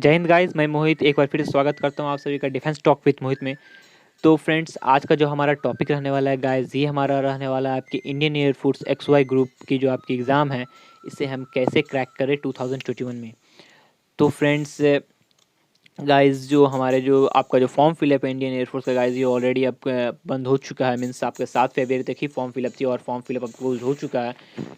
जय हिंद गाइस, मैं मोहित एक बार फिर से स्वागत करता हूँ आप सभी का डिफेंस टॉक विद मोहित में। तो फ्रेंड्स, आज का जो हमारा टॉपिक रहने वाला है गाइस, ये हमारा रहने वाला है आपके इंडियन एयरफोर्स XY ग्रुप की जो आपकी एग्ज़ाम है, इसे हम कैसे क्रैक करें 2021 में। तो फ्रेंड्स गाइस, जो हमारे जो आपका जो फॉर्म फिलअप है इंडियन एयरफोर्स का गाइस, ये ऑलरेडी अब बंद हो चुका है। मीन्स आपका 7 फरवरी तक ही फॉर्म फिलअप थी और फॉर्म फिलअप अब क्लोज हो चुका है।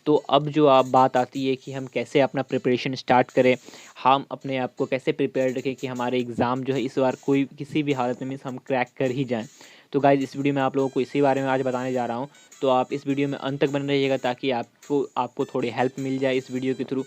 तो अब जो आप बात आती है कि हम कैसे अपना प्रिपरेशन स्टार्ट करें, हम अपने आप को कैसे प्रिपेयर रखें कि हमारे एग्ज़ाम जो है इस बार कोई किसी भी हालत में मीन्स हम क्रैक कर ही जाएँ। तो गाइस, इस वीडियो में आप लोगों को इसी बारे में आज बताने जा रहा हूँ। तो आप इस वीडियो में अंत तक बने रहिएगा ताकि आपको थोड़ी हेल्प मिल जाए इस वीडियो के थ्रू।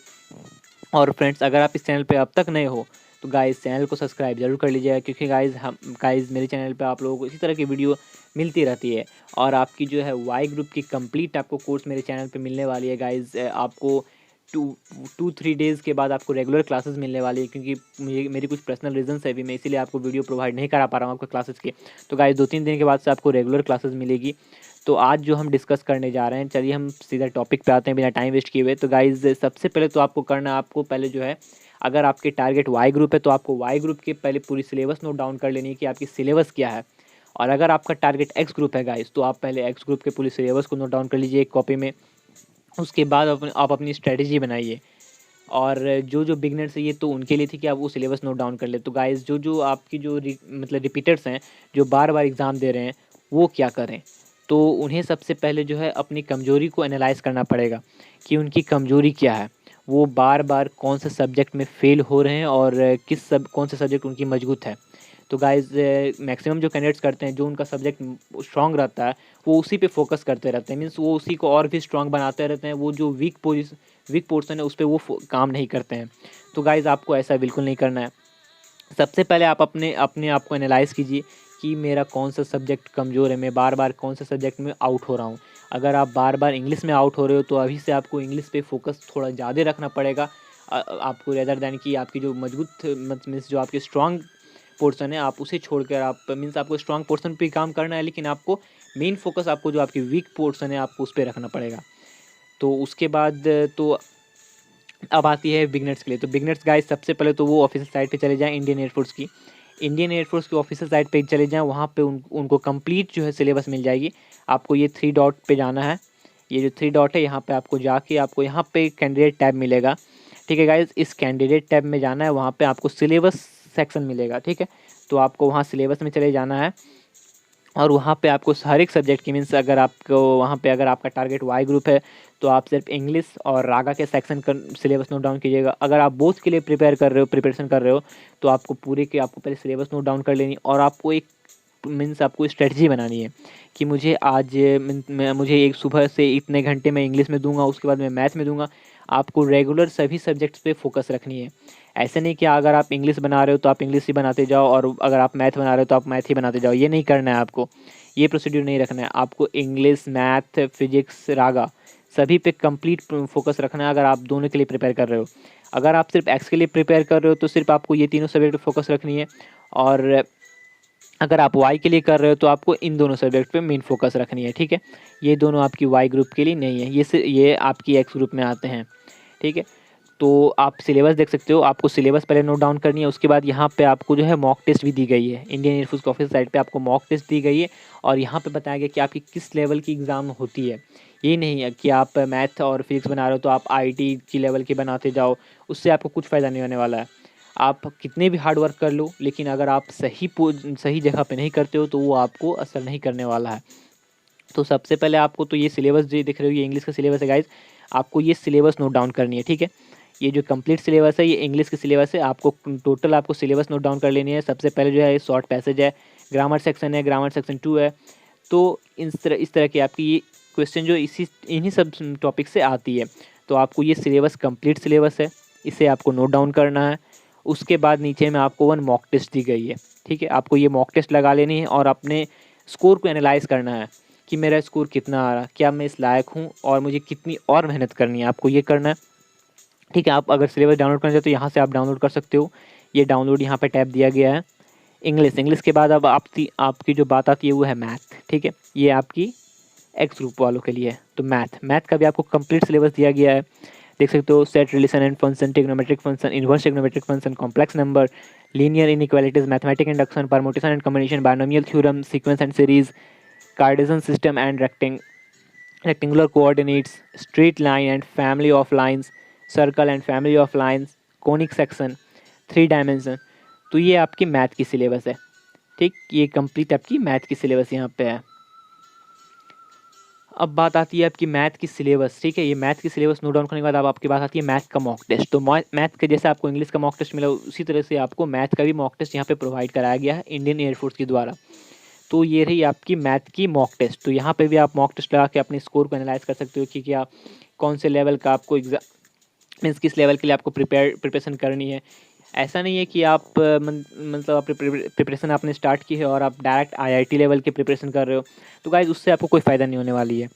और फ्रेंड्स, अगर आप इस चैनल पे अब तक नए हो तो गाइज़ चैनल को सब्सक्राइब जरूर कर लीजिएगा, क्योंकि गाइज़ मेरे चैनल पे आप लोगों को इसी तरह की वीडियो मिलती रहती है। और आपकी जो है वाई ग्रुप की कंप्लीट आपको कोर्स मेरे चैनल पे मिलने वाली है गाइज़। आपको 2-3 डेज़ के बाद आपको रेगुलर क्लासेस मिलने वाली है, क्योंकि मेरी कुछ पर्सनल रीजंस है, अभी मैं इसीलिए आपको वीडियो प्रोवाइड नहीं करा पा रहा हूँ आपको क्लासेस के। तो गाइज़ 2-3 दिन के बाद से आपको रेगुलर क्लासेस मिलेगी। तो आज जो हम डिस्कस करने जा रहे हैं, चलिए हम सीधा टॉपिक पे आते हैं बिना टाइम वेस्ट किए हुए। तो गाइज़, सबसे पहले तो आपको करना है, आपको पहले जो है, अगर आपके टारगेट वाई ग्रुप है तो आपको वाई ग्रुप के पहले पूरी सिलेबस नोट डाउन कर लेनी है कि आपकी सिलेबस क्या है। और अगर आपका टारगेट एक्स ग्रुप है गाइस, तो आप पहले एक्स ग्रुप के पूरी सिलेबस को नोट डाउन कर लीजिए एक कॉपी में। उसके बाद आप अपनी स्ट्रेटजी बनाइए। और जो जो बिगनर्स है, ये तो उनके लिए थी कि आप वो सिलेबस नोट डाउन कर ले। तो गाइस, जो जो आपकी जो मतलब रिपीटर्स हैं, जो बार बार एग्ज़ाम दे रहे हैं, वो क्या करें। तो उन्हें सबसे पहले जो है अपनी कमज़ोरी को एनालाइज़ करना पड़ेगा कि उनकी कमज़ोरी क्या है। वो बार बार कौन से सब्जेक्ट में फ़ेल हो रहे हैं और कौन से सब्जेक्ट उनकी मजबूत है। तो गाइज़, मैक्सिमम जो कैंडिडेट्स करते हैं, जो उनका सब्जेक्ट स्ट्रॉन्ग रहता है, वो उसी पे फोकस करते रहते हैं। मीन्स वो उसी को और भी स्ट्रॉन्ग बनाते रहते हैं। वो जो वीक पोर्शन है उस पे वो काम नहीं करते हैं। तो गाइज़, आपको ऐसा बिल्कुल नहीं करना है। सबसे पहले आप अपने अपने आप को एनालाइज़ कीजिए कि मेरा कौन सा सब्जेक्ट कमज़ोर है, मैं बार बार कौन से सब्जेक्ट में आउट हो रहा हूँ। अगर आप बार बार इंग्लिश में आउट हो रहे हो तो अभी से आपको इंग्लिश पे फोकस थोड़ा ज़्यादा रखना पड़ेगा। आपको रेदर दैन कि आपकी जो मजबूत मीन्स जो आपकी स्ट्रॉन्ग पोर्शन है, आप उसे छोड़कर आप मीन्स आपको स्ट्रॉन्ग पोर्शन पे काम करना है, लेकिन आपको मेन फोकस आपको जो आपकी वीक पोर्शन है आपको उस पर रखना पड़ेगा। तो उसके बाद तो अब आती है बिगनर्स के लिए। तो बिगनर्स गाइस, सबसे पहले तो वो ऑफिशियल साइट पे चले जाएँ इंडियन एयरफोर्स की। इंडियन एयरफोर्स की ऑफिशियल साइट पे चले जाएँ, वहाँ पे उनको कंप्लीट जो है सिलेबस मिल जाएगी। आपको ये 3 डॉट पे जाना है। ये जो 3 डॉट है, यहाँ पे आपको जाके आपको यहाँ पे कैंडिडेट टैब मिलेगा। ठीक है गाइज़, इस कैंडिडेट टैब में जाना है, वहाँ पे आपको सिलेबस सेक्शन मिलेगा। ठीक है, तो आपको वहाँ सिलेबस में चले जाना है और वहाँ पे आपको हर एक सब्जेक्ट की मीन्स अगर आपको वहाँ पे अगर आपका टारगेट वाई ग्रुप है तो आप सिर्फ इंग्लिश और रागा के सेक्शन का सिलेबस नोट डाउन कीजिएगा। अगर आप बोथ के लिए प्रिपरेशन कर रहे हो तो आपको पूरे के आपको पहले सिलेबस नोट डाउन कर लेनी, और आपको एक मीन्स आपको स्ट्रेटजी बनानी है कि मुझे आज मुझे एक सुबह से इतने घंटे मैं इंग्लिश में दूंगा, उसके बाद मैं मैथ में दूंगा। आपको रेगुलर सभी सब्जेक्ट्स पे फोकस रखनी है। ऐसे नहीं कि अगर आप इंग्लिश बना रहे हो तो आप इंग्लिश ही बनाते जाओ और अगर आप मैथ बना रहे हो तो आप मैथ ही बनाते जाओ। ये नहीं करना है आपको, ये प्रोसीड्यूर नहीं रखना है आपको। इंग्लिश, मैथ, फिजिक्स, रागा सभी पे कंप्लीट फोकस रखना है अगर आप दोनों के लिए प्रिपेयर कर रहे हो। अगर आप सिर्फ एक्स के लिए प्रिपेयर कर रहे हो तो सिर्फ आपको ये तीनों सब्जेक्ट पे फोकस रखनी है, और अगर आप वाई के लिए कर रहे हो तो आपको इन दोनों सब्जेक्ट पे मेन फोकस रखनी है। ठीक है, ये दोनों आपकी वाई ग्रुप के लिए नहीं है, ये आपकी एक्स ग्रुप में आते हैं। ठीक है, तो आप सिलेबस देख सकते हो, आपको सिलेबस पहले नोट डाउन करनी है। उसके बाद यहाँ पे आपको जो है मॉक टेस्ट भी दी गई है। इंडियन एयरफोर्स की ऑफिशियल साइट पे आपको मॉक टेस्ट दी गई है और यहाँ पे बताया गया कि आपकी किस लेवल की एग्ज़ाम होती है। ये नहीं है कि आप मैथ और फिजिक्स बना रहे हो तो आप आईटी की लेवल की बनाते जाओ, उससे आपको कुछ फ़ायदा नहीं होने वाला है। आप कितने भी हार्ड वर्क कर लो, लेकिन अगर आप सही जगह पे नहीं करते हो तो वो आपको असर नहीं करने वाला है। तो सबसे पहले आपको तो ये सिलेबस जो दिख रही है, ये इंग्लिश का सिलेबस है गाइज़, आपको ये सिलेबस नोट डाउन करनी है। ठीक है, ये जो कंप्लीट सिलेबस है ये इंग्लिश की सिलेबस है। आपको टोटल आपको सिलेबस नोट डाउन कर लेनी है। सबसे पहले जो है शॉर्ट पैसेज है, ग्रामर सेक्शन है, ग्रामर सेक्शन 2 है। तो इस तरह की आपकी ये क्वेश्चन जो इन्हीं सब टॉपिक से आती है। तो आपको ये सिलेबस कंप्लीट सिलेबस है, इसे आपको नोट डाउन करना है। उसके बाद नीचे में आपको 1 मॉक टेस्ट दी गई है। ठीक है, आपको ये मॉक टेस्ट लगा लेनी है और अपने स्कोर को एनालाइज़ करना है कि मेरा स्कोर कितना आ रहा, क्या मैं इस लायक हूँ और मुझे कितनी और मेहनत करनी है, आपको ये करना है। ठीक है, आप अगर सिलेबस डाउनलोड करना चाहते हो तो यहाँ से आप डाउनलोड कर सकते हो। ये डाउनलोड यहाँ पे टैब दिया गया है। इंग्लिश के बाद अब आपकी जो बात आती है वो है मैथ। ठीक है, ये आपकी एक्स ग्रुप वालों के लिए है। तो मैथ का भी आपको कंप्लीट सिलेबस दिया गया है। देख सकते हो, set relation and function, trigonometric function, inverse trigonometric function, complex number, linear inequalities, mathematic induction, permutation and combination, binomial theorem, sequence and series, Cartesian system and rectangular coordinates, straight line and family of lines, circle and family of lines, conic section, 3 dimension. तो ये आपकी math की syllabus है। ठीक, ये complete आपकी math की syllabus यहाँ पे है। अब बात आती है आपकी मैथ की सिलेबस। ठीक है, ये मैथ की सिलेबस नोट डाउन करने के बाद अब आपकी बात आती है मैथ का मॉक टेस्ट। तो मैथ के जैसे आपको इंग्लिश का मॉक टेस्ट मिला, उसी तरह से आपको मैथ का भी मॉक टेस्ट यहाँ पे प्रोवाइड कराया गया है इंडियन एयरफोर्स के द्वारा। तो ये रही आपकी मैथ की मॉक टेस्ट। तो यहाँ पे भी आप मॉक टेस्ट लगा के अपने स्कोर को एनालाइज कर सकते हो कि क्या कौन से लेवल का आपको एग्जाम मीन्स किस लेवल के लिए आपको प्रिपरेशन करनी है। ऐसा नहीं है कि आप मतलब अपनी प्रिपरेशन आपने स्टार्ट की है और आप डायरेक्ट आईआईटी लेवल की प्रिपरेशन कर रहे हो, तो गाइज उससे आपको कोई फ़ायदा नहीं होने वाली है।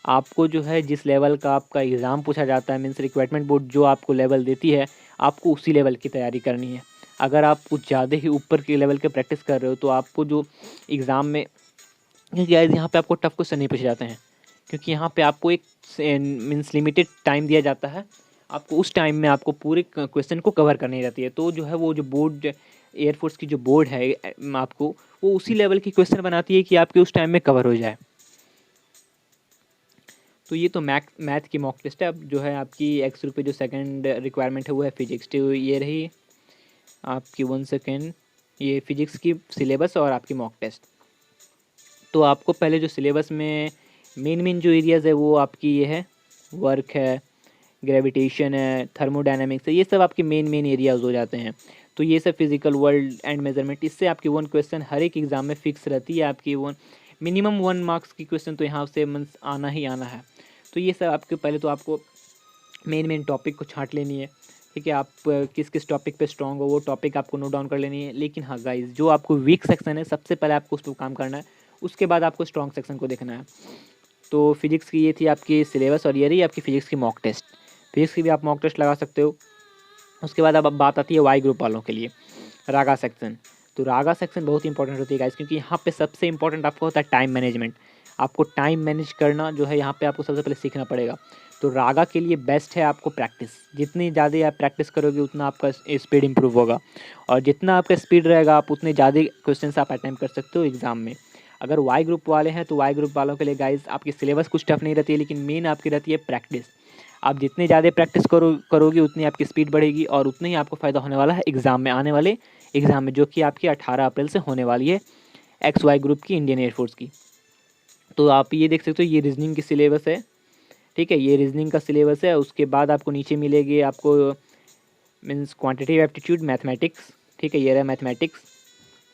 आपको जो है जिस लेवल का आपका एग्ज़ाम पूछा जाता है, मीन्स रिक्वायरमेंट बोर्ड जो आपको लेवल देती है, आपको उसी लेवल की तैयारी करनी है। अगर आप कुछ ज़्यादा ही ऊपर के लेवल के प्रैक्टिस कर रहे हो तो आपको जो एग्ज़ाम में, क्योंकि गाइस यहाँ पे आपको टफ क्वेश्चन नहीं पूछे जाते हैं, क्योंकि यहाँ पे आपको एक मीन्स लिमिटेड टाइम दिया जाता है। आपको उस टाइम में आपको पूरे क्वेश्चन को कवर करनी रहती है। तो जो है वो जो बोर्ड, एयरफोर्स की जो बोर्ड है आपको वो उसी लेवल की क्वेश्चन बनाती है कि आपके उस टाइम में कवर हो जाए। तो ये तो मैथ की मॉक टेस्ट है। अब जो है आपकी एक्स ग्रुप पे जो सेकंड रिक्वायरमेंट है वो है फिजिक्स। तो ये रही आपकी 1 सेकेंड, ये फिजिक्स की सिलेबस और आपकी मॉक टेस्ट। तो आपको पहले जो सिलेबस में मेन जो एरियाज़ है वो आपकी ये है, वर्क है, ग्रेविटेशन है, थर्मोडायनामिक्स है, ये सब आपके मेन एरियाज़ हो जाते हैं। तो ये सब फिजिकल वर्ल्ड एंड मेजरमेंट, इससे आपकी 1 क्वेश्चन हर एक एग्ज़ाम में फिक्स रहती है। आपकी मिनिमम 1 मार्क्स की क्वेश्चन तो यहाँ से मंस आना ही आना है। तो ये सब आपके पहले तो आपको मेन टॉपिक को छांट लेनी है। ठीक है, आप किस किस टॉपिक पे स्ट्रॉन्ग हो वो टॉपिक आपको नोट डाउन कर लेनी है। लेकिन हाँ गाइज, जो आपको वीक सेक्शन है सबसे पहले आपको उस पर काम करना है, उसके बाद आपको स्ट्रॉन्ग सेक्शन को देखना है। तो फिजिक्स की ये थी आपकी सिलेबस और ये रही आपकी फिजिक्स की मॉक टेस्ट। फिजिक्स की भी आप मॉक टेस्ट लगा सकते हो। उसके बाद अब बात आती है वाई ग्रुप वालों के लिए, रागा सेक्शन। तो रागा सेक्शन बहुत इंपॉर्टेंट होती है गाइस, क्योंकि यहाँ पे सबसे इंपॉर्टेंट आपको होता है टाइम मैनेजमेंट। आपको टाइम मैनेज करना जो है यहाँ पे आपको सबसे पहले सीखना पड़ेगा। तो रागा के लिए बेस्ट है आपको प्रैक्टिस। जितनी ज़्यादा आप प्रैक्टिस करोगे उतना आपका स्पीड इंप्रूव होगा, और जितना आपका स्पीड रहेगा आप उतने ज़्यादा क्वेश्चन आप अटैम्प्ट कर सकते हो एग्ज़ाम में। अगर वाई ग्रुप वाले हैं तो वाई ग्रुप वालों के लिए गाइस आपकी सिलेबस कुछ टफ नहीं रहती है, लेकिन मेन आपकी रहती है प्रैक्टिस। आप जितने ज़्यादा प्रैक्टिस करोगे उतनी आपकी स्पीड बढ़ेगी और उतना ही आपको फ़ायदा होने वाला है एग्ज़ाम में, आने वाले एग्ज़ाम में, जो कि आपकी 18 अप्रैल से होने वाली है एक्स वाई ग्रुप की, इंडियन एयरफोर्स की। तो आप ये देख सकते हो, ये रीजनिंग की सिलेबस है। ठीक है, ये रीजनिंग का सिलेबस है। उसके बाद आपको नीचे मिलेगी आपको मीन्स क्वांटिटेटिव एप्टीट्यूड, मैथमेटिक्स। ठीक है, ये रहा मैथमेटिक्स।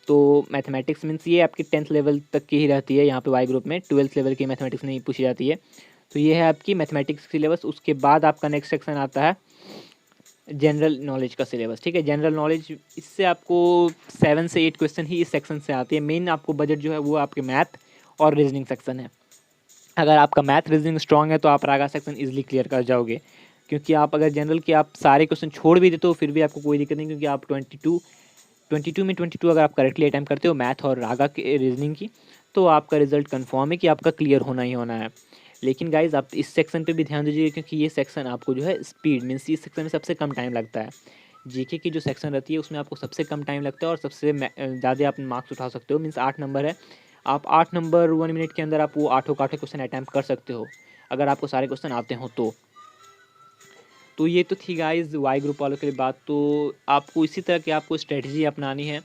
तो मैथमेटिक्स मीन्स ये आपकी 10th लेवल तक की ही रहती है यहाँ पे वाई ग्रुप में, 12th लेवल की मैथमेटिक्स नहीं पूछी जाती है। तो ये है आपकी मैथमेटिक्स सिलेबस। उसके बाद आपका नेक्स्ट सेक्शन आता है जनरल नॉलेज का सिलेबस। ठीक है, जनरल नॉलेज, इससे आपको 7 से 8 क्वेश्चन ही इस सेक्शन से आते हैं। मेन आपको बजट जो है वो आपके मैथ और रीजनिंग सेक्शन है। अगर आपका मैथ रीजनिंग स्ट्रॉन्ग है तो आप रागा सेक्शन इजीली क्लियर कर जाओगे, क्योंकि आप अगर जनरल के आप सारे क्वेश्चन छोड़ भी देते हो फिर भी आपको कोई दिक्कत नहीं, क्योंकि आप 22 में 22 अगर आप करेक्टली अटैम्प्ट करते हो मैथ और रागा के रीजनिंग की, तो आपका रिजल्ट कंफर्म है कि आपका क्लियर होना ही होना है। लेकिन गाइज आप इस सेक्शन पे भी ध्यान दीजिए, क्योंकि ये सेक्शन आपको जो है स्पीड मीन्स इस सेक्शन में सबसे कम टाइम लगता है। जीके की जो सेक्शन रहती है उसमें आपको सबसे कम टाइम लगता है और सबसे ज़्यादा आप मार्क्स उठा सकते हो। मीन्स 8 नंबर है, आप 8 नंबर 1 मिनट के अंदर आप वो आठों क्वेश्चन अटैम्प्ट कर सकते हो, अगर आपको सारे क्वेश्चन आते हो तो ये तो थी गाइज वाई ग्रुप वालों के लिए बात। तो आपको इसी तरह की आपको स्ट्रेटजी अपनानी है,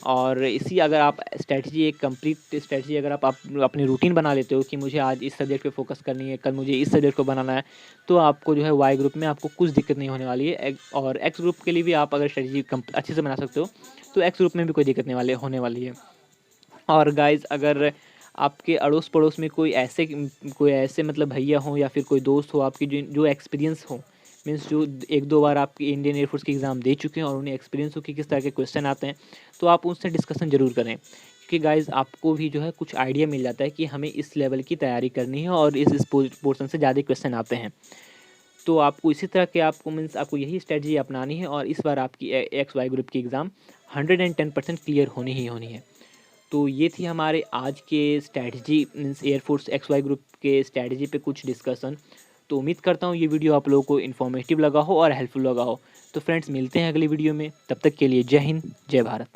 और इसी अगर आप स्ट्रेटजी, एक कंप्लीट स्ट्रेटजी अगर आप अपनी रूटीन बना लेते हो कि मुझे आज इस सब्जेक्ट पे फोकस करनी है, कल मुझे इस सब्जेक्ट को बनाना है, तो आपको जो है वाई ग्रुप में आपको कुछ दिक्कत नहीं होने वाली है। और एक्स ग्रुप के लिए भी आप अगर स्ट्रेटजी अच्छे से बना सकते हो तो एक्स ग्रुप में भी कोई दिक्कत नहीं होने वाली है। और गाइज अगर आपके अड़ोस पड़ोस में कोई ऐसे मतलब भैया हो या फिर कोई दोस्त हो आपकी जो एक्सपीरियंस हो, मीन्स जो 1-2 बार आपकी इंडियन एयरफोर्स की एग्ज़ाम दे चुके हैं और उन्हें एक्सपीरियंस हो कि किस तरह के क्वेश्चन आते हैं, तो आप उनसे डिस्कशन ज़रूर करें, क्योंकि गाइज़ आपको भी जो है कुछ आइडिया मिल जाता है कि हमें इस लेवल की तैयारी करनी है और इस पोर्सन से ज़्यादा क्वेश्चन आते हैं। तो आपको इसी तरह के आपको यही स्ट्रेटजी अपनानी है और इस बार आपकी एक्स वाई ग्रुप की एग्ज़ाम 110% क्लियर होनी ही होनी है। तो ये थी हमारे आज के strategy means air force X Y group के स्ट्रैटेजी पे कुछ डिस्कशन। तो उम्मीद करता हूँ ये वीडियो आप लोगों को इन्फॉर्मेटिव लगा हो और हेल्पफुल लगा हो। तो फ्रेंड्स मिलते हैं अगली वीडियो में, तब तक के लिए जय हिंद, जय भारत।